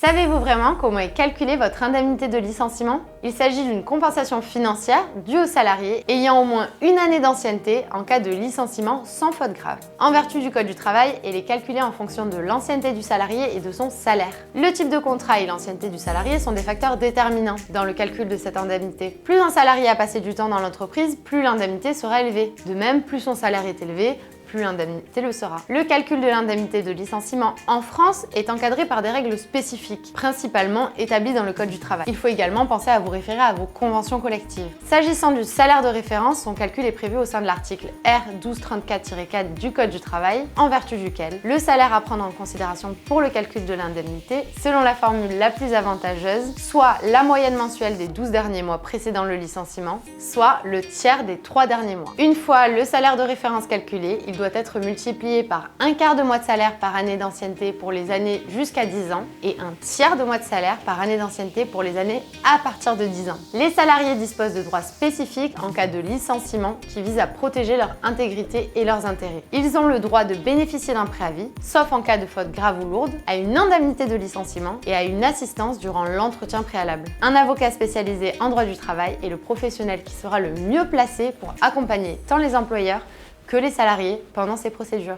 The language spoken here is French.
Savez-vous vraiment comment est calculée votre indemnité de licenciement? Il s'agit d'une compensation financière due aux salariés ayant au moins une année d'ancienneté en cas de licenciement sans faute grave. En vertu du Code du travail, elle est calculée en fonction de l'ancienneté du salarié et de son salaire. Le type de contrat et l'ancienneté du salarié sont des facteurs déterminants dans le calcul de cette indemnité. Plus un salarié a passé du temps dans l'entreprise, plus l'indemnité sera élevée. De même, plus son salaire est élevé, plus l'indemnité le sera. Le calcul de l'indemnité de licenciement en France est encadré par des règles spécifiques, principalement établies dans le Code du travail. Il faut également penser à vous référer à vos conventions collectives. S'agissant du salaire de référence, son calcul est prévu au sein de l'article R1234-4 du Code du travail, en vertu duquel le salaire à prendre en considération pour le calcul de l'indemnité, selon la formule la plus avantageuse, soit la moyenne mensuelle des 12 derniers mois précédant le licenciement, soit le tiers des 3 derniers mois. Une fois le salaire de référence calculé, il doit être multiplié par un quart de mois de salaire par année d'ancienneté pour les années jusqu'à 10 ans et un tiers de mois de salaire par année d'ancienneté pour les années à partir de 10 ans. Les salariés disposent de droits spécifiques en cas de licenciement qui visent à protéger leur intégrité et leurs intérêts. Ils ont le droit de bénéficier d'un préavis, sauf en cas de faute grave ou lourde, à une indemnité de licenciement et à une assistance durant l'entretien préalable. Un avocat spécialisé en droit du travail est le professionnel qui sera le mieux placé pour accompagner tant les employeurs que les salariés pendant ces procédures.